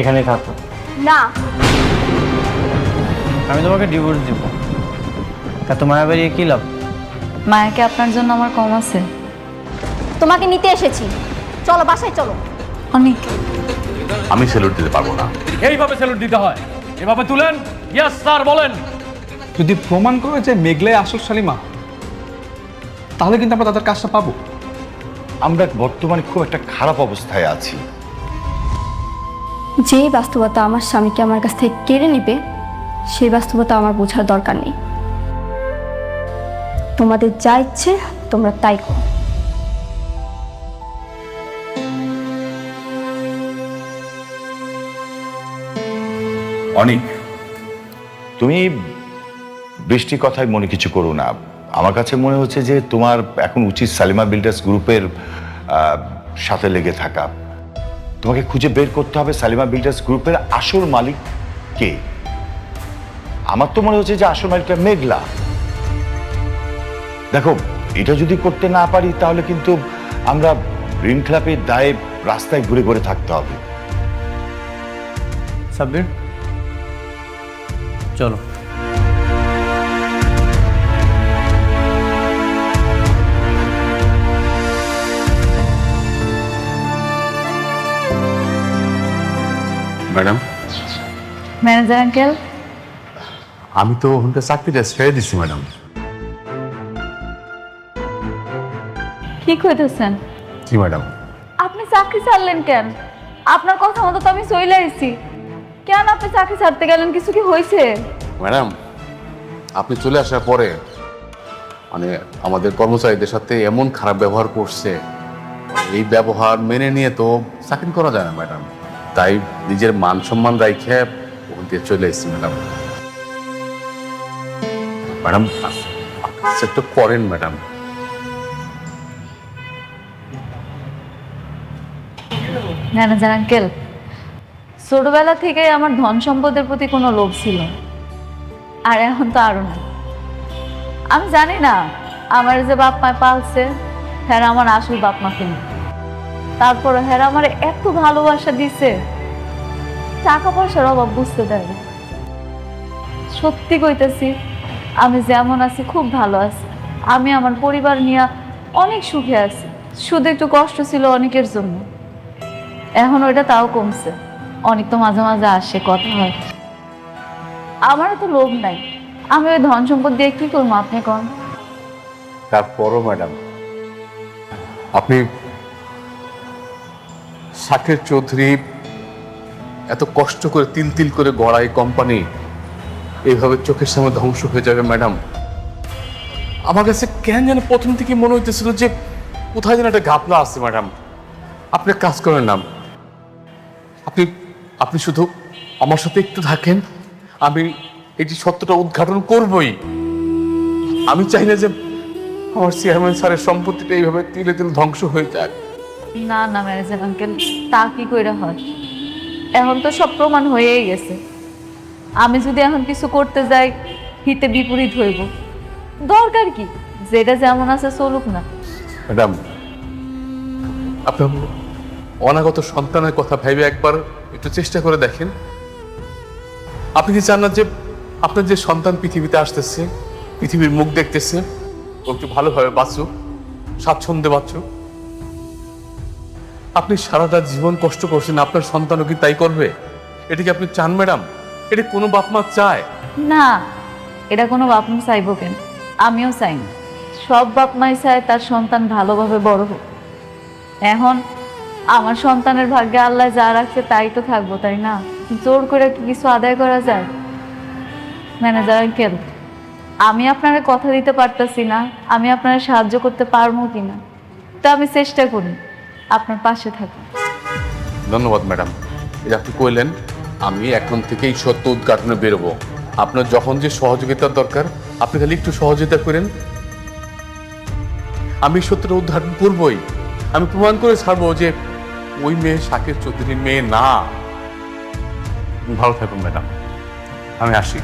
এখানেই থাকো। না, আমি তোমাকে ডিভোর্স দিব। এত মায়া বেরিয়ে কী লাভ? মায়াকে আপনার জন্য আমার কম আছে? তোমাকে নিতে এসেছি, চলো বাসায় চলো। অনেক। আমি স্যালুট দিতে পারবো না। এইভাবে স্যালুট দিতে হয়, এভাবে তুলেন। ইয়েস স্যার, বলেন। যদি প্রমাণ করে যে মেঘলাই আসল শালিমা, তাহলে কিন্তু আমরা তাদের কাজটা পাবো। আমরা বর্তমানে খুব একটা খারাপ অবস্থায় আছি। যেই বাস্তবতা আমার স্বামীকে আমার কাছ থেকে কেড়ে নিবে, সেই বাস্তবতা আমার বোঝার দরকার নেই। তোমাদের যা ইচ্ছে তোমরা তাই করো। অনেক, তুমি বৃষ্টির কথায় মনে কিছু করো না। আমার কাছে মনে হচ্ছে যে তোমার এখন উচিত সালিমা বিল্ডার্স গ্রুপের সাথে লেগে থাকা। তোমাকে খুঁজে বের করতে হবে সালিমা বিল্ডার্স গ্রুপের আসল মালিক কে। আমার তো মনে হচ্ছে যে আসল মালিকটা মেঘলা। দেখো, এটা যদি করতে না পারি তাহলে কিন্তু আমরা ঋণ খেলাপের দায়ে রাস্তায় ঘুরে ঘুরে থাকতে হবে। সাব্বির, চলো। ম্যাডাম, ম্যানেজার আঙ্কেল, আমি তো ওখানকার চাকরিটা ছেড়ে দিচ্ছি ম্যাডাম। কি কইতেছেন? জি ম্যাডাম। আপনি চাকরি ছাড়লেন কেন? আপনার কথা মতো তো আমি চলে আইছি। কেন আপনি চাকরি ছাড়তে গেলেন? কিছু কি হয়েছে? ম্যাডাম, আপনি চলে আসার পরে মানে আমাদের কর্মচারীদের সাথে এমন খারাপ ব্যবহার করছে, এই ব্যবহার মেনে নিয়ে তো চাকরি করা যায় না ম্যাডাম। তাই নিজের মান সম্মান রাইখে ওখান থেকে চলে এসেছি ম্যাডাম। ম্যাডাম, একটু করেন ম্যাডাম। ম্যানেজার আঙ্কেল, ছোটবেলা থেকে আমার ধন সম্পদের প্রতি কোনো লোভ ছিল, আর এখন তো আরো না। আমি জানি না আমার যে বাপ মা পালছে, হ্যাঁ আমার আসল বাপ মা কিনা। তারপরে হ্যাঁ আমার এত ভালোবাসা দিছে, টাকা পয়সার অভাব বুঝতে দেয় না। সত্যি কইতেছি, আমি যেমন আছি খুব ভালো আছি। আমি আমার পরিবার নিয়ে অনেক সুখে আছি। শুধু একটু কষ্ট ছিল অনেকের জন্য, এখন ওইটা তাও কমছে। অনেক তো মাঝে মাঝে আসে, কথা হয়। আমারও তো লোভ নাই, আমি ওই ধন সম্পদ দিয়ে কি করবো আপনি কন? তারপরও ম্যাডাম, আপনি শাকের চৌধুরী এত কষ্ট করে তিল তিল করে গড়া এই কোম্পানি এইভাবে চোখের সামনে ধ্বংস হয়ে যাবে ম্যাডাম। আমার কাছে কেন যেন প্রথম থেকে মনে হইতেছিল যে কোথায় যেন একটা ঘাপলা আছে ম্যাডাম। আপনি কাজ করেন না, আপনি আপনি শুধু আমার সাথে একটু থাকেন, আমি এটি সত্যটা উদ্ঘাটন করবই। আমি চাই না যে আমার চেয়ারম্যান স্যারের সম্পত্তিটা এইভাবে তিলে তিলে ধ্বংস হয়ে যায়। না না ম্যানেজার আঙ্কেল, তা কি কইরা হয়? এখন তো সব প্রমাণ হয়েই গেছে। আমি যদি এখন কিছু করতে যাই, হিতে বিপরীত হইব। দরকার কি? যেটা যেমন আছে চলুক না। ম্যাডাম, আপনার অনাগত সন্তানের কথা ভেবে একবার একটু চেষ্টা করে দেখেন। আপনি কি চান না যে আপনার যে সন্তান পৃথিবীতে আসতেছে, পৃথিবীর মুখ দেখতেছে, ও একটু ভালোভাবে বাঁচুক, স্বাচ্ছন্দ্যে বাঁচুক? আপনি সারাটা জীবন কষ্ট করছেন, আপনার সন্তানও কি তাই করবে? এটা কি আপনি চান ম্যাডাম? এটা কোনো বাপ মা চায়? না, এটা কোনো বাপ মা চাইবো কেন? আমিও চাই না। সব বাপ মাই চায় তার সন্তান ভালোভাবে বড় হোক। এখন আমার সন্তানের ভাগ্যে আল্লাহ যা রাখছে তাই তো থাকবো, তাই না? জোর করে কি কিছু আদায় করা যায়? ম্যানেজার আঙ্কেল, আমি আপনাকে কথা দিতে পারতাছি না আমি আপনার সাহায্য করতে পারবো কিনা, তো আমি চেষ্টা করি আপনার পাশে থাকি। ধন্যবাদ ম্যাডাম, এটা আপনি কইলেন। আমি এখন থেকেই সত্য উদ্ঘাটনে বেরোবো। আপনার যখন যে সহযোগিতার দরকার আপনি খালি একটু সহযোগিতা করেন, আমি সত্যটা উদ্ঘাটন করবই। আমি প্রমাণ করে ছাড়বো যে ওই মেয়ে শাকের চৌধুরীর মেয়ে না। ভালো থাকুন ম্যাডাম, আমি আসি।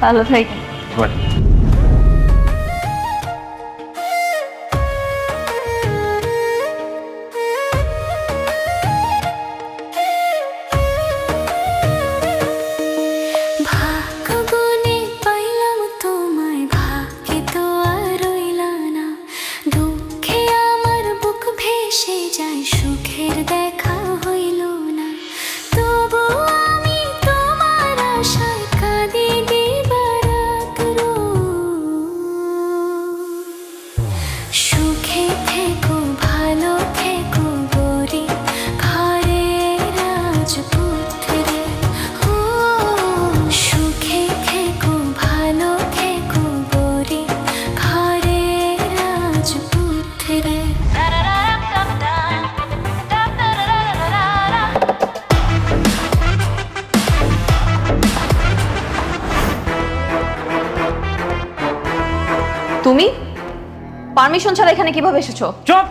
ভালো থাকেন। রাজপুত রে ও সুখে থেকো ভালো থেকো গরি ঘরে রাজপুত রে তুমি পারমিশন ছাড়া এখানে কিভাবে এসেছো? চুপ!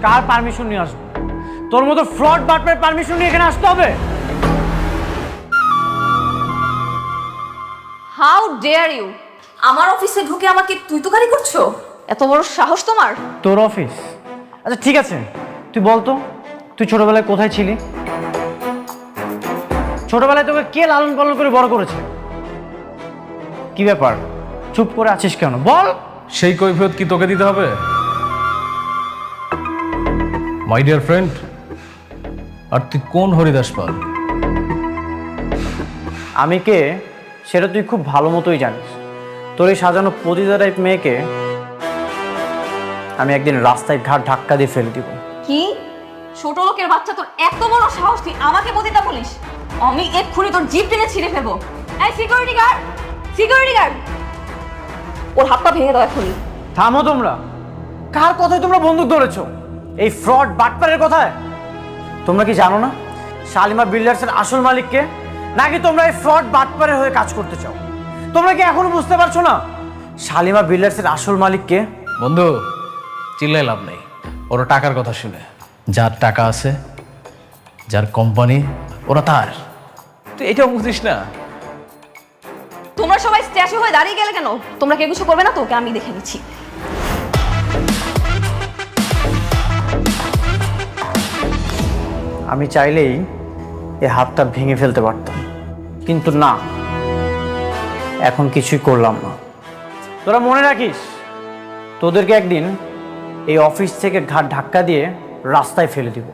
কার পারমিশন নিয়ে আসবো? তোর মতো ফ্রড বাটপারের পারমিশন নিয়ে এখানে আসতে হবে? হাউ ডেয়ার ইউ আমার অফিসে ঢুকে আমাকে তুই তুকারি করছো? এত বড় সাহস তোমার? তোর অফিস? আচ্ছা ঠিক আছে, তুই বলতো তুই ছোটবেলায় কোথায় ছিলি? ছোটবেলায় তোকে কে লালন পালন করে বড় করেছে? কি ব্যাপার, চুপ করে আছিস কেন? বল। সেই কৈফিয়ত কি তোকে দিতে হবে? মাই ডিয়ার ফ্রেন্ড, আর তুই কোন হরিদাস পাল? আমি কে সেটা তুই খুব ভালো মতোই জানিস। তোর এই সাজানো পতিতা টাইপ মেয়েকে আমি একদিন রাস্তায় ঘাট ধাক্কা দিয়ে ফেলে দিব। কি ছোট লোকের বাচ্চা, তোর এত বড় সাহস তুই আমাকে পতিতা বলিস? আমি এক্ষুনি তোর জিপ টেনে ছিঁড়ে ফেলবো। এই সিকিউরিটি গার্ড, সিকিউরিটি গার্ড, ওর হাতটা ভেঙে দাও এক্ষুনি। থামো তোমরা। কার কথায় তোমরা বন্দুক ধরেছো? এই ফ্রড বাটপারের কথায়? তোমরা কি জানো না শালিমা বিল্ডার্সের আসল মালিককে? নাকি তোমরা এই ফ্রড বাটপারের হয়ে কাজ করতে চাও? তোমরা কি এখনো বুঝতে পারছো না শালিমা বিল্ডার্সের আসল মালিককে? বন্ধু, চিল্লাই লাভ নেই। ওরা টাকার কথা শুনে, যার টাকা আছে, যার কোম্পানি, ওরা তার। তুই এটাও বুঝিস না? তোমরা সবাই স্ট্যাচু হয়ে দাঁড়িয়ে গেলে কেন? তোমরা কেউ কিছু করবে না তো? ওকে আমি দেখে নিচ্ছি। আমি চাইলেই এই হাতটা ভেঙে ফেলতে পারতাম, কিন্তু না, এখন কিছুই করলাম না। তোরা মনে রাখিস, তোদেরকে একদিন এই অফিস থেকে ঘাট ধাক্কা দিয়ে রাস্তায় ফেলে দিব।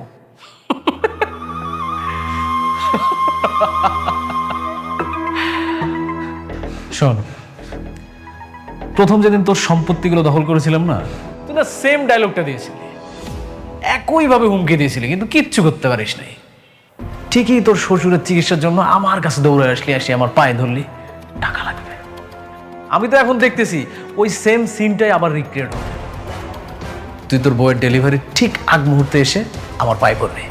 শোন, প্রথম যেদিন তোর সম্পত্তিগুলো দখল করেছিলাম না, তুই না সেম ডায়লগটা দিয়েছিলি, একইভাবে হুমকি দিয়েছিলি, কিন্তু কিচ্ছু করতে পারিস নাই। ঠিকই তোর শ্বশুরের চিকিৎসার জন্য আমার কাছে দৌড়ে আসলি, আসি আমার পায়ে ধরলি, টাকা লাগবে। আমি তো এখন দেখতেছি ওই সেম সিনটাই আবার রিক্রিয়েট হবে। তুই তোর বইয়ের ডেলিভারি ঠিক আগ মুহূর্তে এসে আমার পায়ে পড়বি,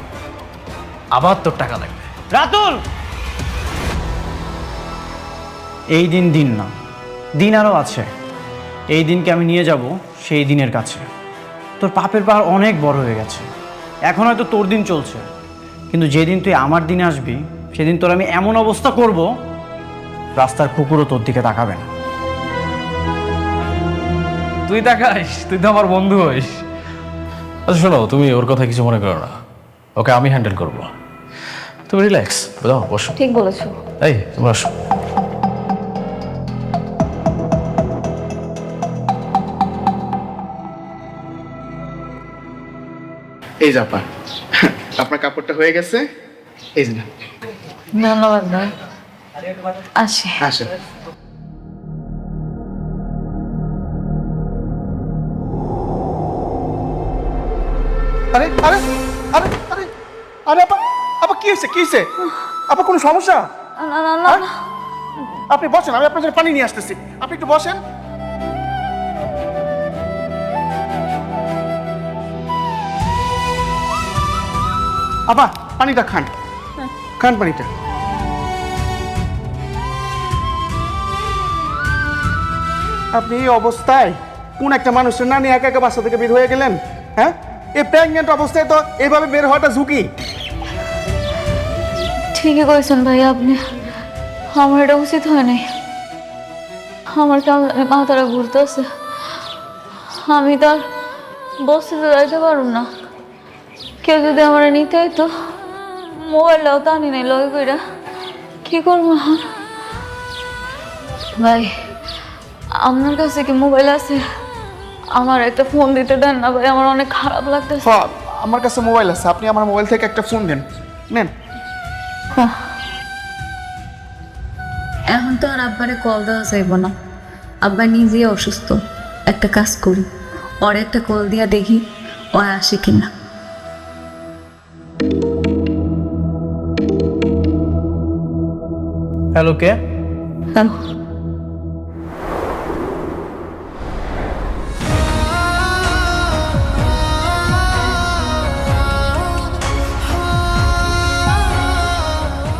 আবার তোর টাকা লাগবে। রাতুল, এই দিন দিন না, দিন আরও আছে। এই দিনকে আমি নিয়ে যাব সেই দিনের কাছে। তোর পাপের পাহাড় অনেক বড় হয়ে গেছে। এখন হয়তো তোর দিন চলছে, কিন্তু যেদিন তুই আমার দিনে আসবি সেদিন তোর আমি এমন অবস্থা করব, রাস্তার কুকুরও তোর দিকে তাকাবে না। তুই তাকাইস? তুই তো আমার বন্ধু হইস। আচ্ছা শোনো, তুমি ওর কথা কিছু মনে করো না, ওকে আমি হ্যান্ডেল করবো। তুমি রিল্যাক্স, বুঝাও, বসো। ঠিক বলেছো। এই তোমরা আসো। এই যে আপা, আপনার কাপড়টা হয়ে গেছে, এই যে না। ধন্যবাদ ভাই, আসি। আসেন। আরে আরে আরে আরে আরে আপা, আপা কি হয়েছে, কি হয়েছে আপা? কোনো সমস্যা? না না না, আপনি বসেন, আমি আপনার জন্য পানি নিয়ে আসতেছি, আপনি একটু বসেন। আপা পানিটা খান, খান পানিটা। আপনি এই অবস্থায় কোন একটা মানুষের না নিয়ে একা একা বাসা থেকে বের হয়ে গেলেন? হ্যাঁ, এই প্রেগনেন্ট অবস্থায় তো এইভাবে বের হওয়াটা ঝুঁকি। ঠিকই করেছেন ভাই আপনি, আমার এটা উচিত হয় নাই। আমার মাথাটা ঘুরতেছে, আমি তো আর বসতে যাইতে পারব না। কেউ যদি আমার নিতে হইতো, মোবাইলটাও তো আনি নাই লয় কইরা, কি করবো এখন? ভাই আপনার কাছে কি মোবাইল আছে? আমার একটা ফোন দিতে দেন না ভাই, আমার অনেক খারাপ লাগতেছে। হ্যাঁ, আমার কাছে মোবাইল আছে, আপনি আমার মোবাইল থেকে একটা ফোন দেন, নেন। এখন তো আর আব্বারে কল দেওয়া যাইব না, আব্বা নিজেই অসুস্থ। একটা কাজ করি, ওর একটা কল দিয়া দেখি ও আসে কিনা। হ্যালো, কে? হ্যালো,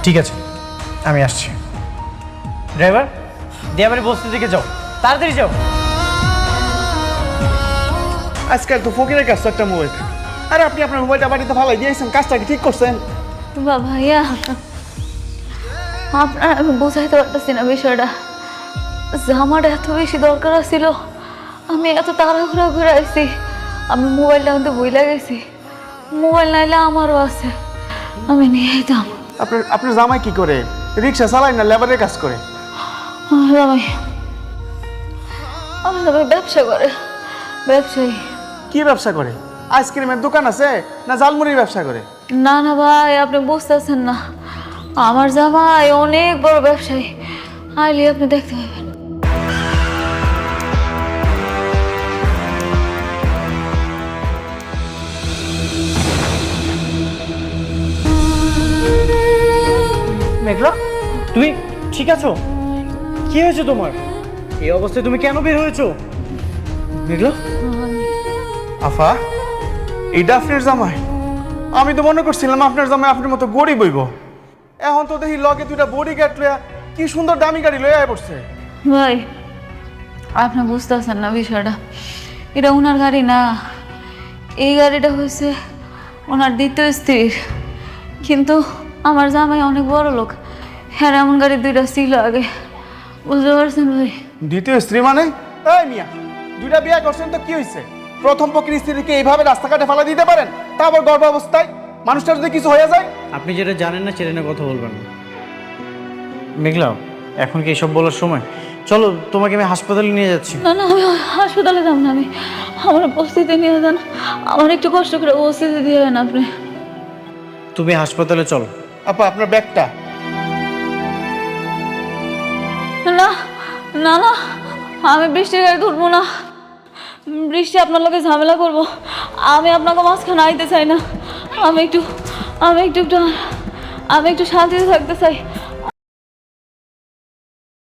ঠিক আছে, আমি আসছি। ড্রাইভার, দিয়াবাড়ি বস্তি দিকে যাও, তাড়াতাড়ি যাও। আজকাল তো ফকিরের কাছে একটা মোবাইল থাকে। আরে আপনি আপনার মোবাইলটা বাড়িতে ফালাই দিয়েছেন, কাজটা কি ঠিক করছেন? ভাইয়া আপনার আমি বোঝাইতে পারতেছি না বিষয়টা। আমার এত বেশি দরকার ছিল, আমি এত তাড়াহুড়া ঘুরে আসছি, আমি মোবাইলটা কিন্তু ভুলে গেছি। মোবাইল নাইলে আমারও আছে, আমি নিয়ে যেতাম। আপনার জামাই কি করে? রিক্সা চালায় না লেবারের কাজ করে? আমার জামাই ব্যবসা করে, ব্যবসায়ী। কি ব্যবসা করে? আইসক্রিমের দোকান আছে না জালমুড়ির ব্যবসা করে? না না ভাই, আপনি বুঝতেছেন না, আমার জামাই অনেক বড় ব্যবসায়ী, আইলে আপনি দেখতে পাবেন। মেঘলা, তুমি ঠিক আছো? কি হয়েছে তোমার? এই অবস্থায় তুমি কেন বের হয়েছো? মেঘলা, আফা, এটা আপনার জামাই? আমি তো মনে করছিলাম আপনার জামাই আপনার মতো গরিব হইব। এখন তো দেখি লগে দুইটা বডি গার্ড লইয়া কি সুন্দর দামি গাড়ি লইয়া পড়ছে। ভাই, আপনি বুঝতেছেন না বিষয়টা, এটা ওনার গাড়ি না, এই গাড়িটা হয়েছে ওনার দ্বিতীয় স্ত্রীর। কিন্তু আমার জামাই অনেক বড় লোক, হ্যাঁ এমন গাড়ি দুইটা ছিল আগে, বুঝতে পারছেন ভাই? দ্বিতীয় স্ত্রী মানে? এই মিয়া, দুইটা বিয়ে করছেন তো কি হয়েছে? প্রথম পক্ষের স্ত্রীকে এইভাবে রাস্তাঘাটে ফেলা দিতে পারেন, তা আবার গর্ভ অবস্থায়? মানুষটার যদি কিছু হয়ে যায়? আপনি যেটা জানেন না সেটা নিয়ে কথা বলবেন না। মেঘলা, এখন কি এসব বলার সময়? চলো, তোমাকে আমি হাসপাতালে নিয়ে যাচ্ছি। না না, আমি হাসপাতালে যাব না, আমি আমার বস্তিতে নিয়ে যান, আমার একটু কষ্ট করে বস্তিতে দিয়ে দেন আপনি। তুমি হাসপাতালে চলো। আপা, আপনার ব্যাগটা? না না না, আমি বৃষ্টির গাড়ি ধরবো না, বৃষ্টি আপনার লোকে ঝামেলা করবো, আমি আপনাকে মাঝখানে আইতে চাই না, আমি একটু শান্তিতে থাকতে চাই।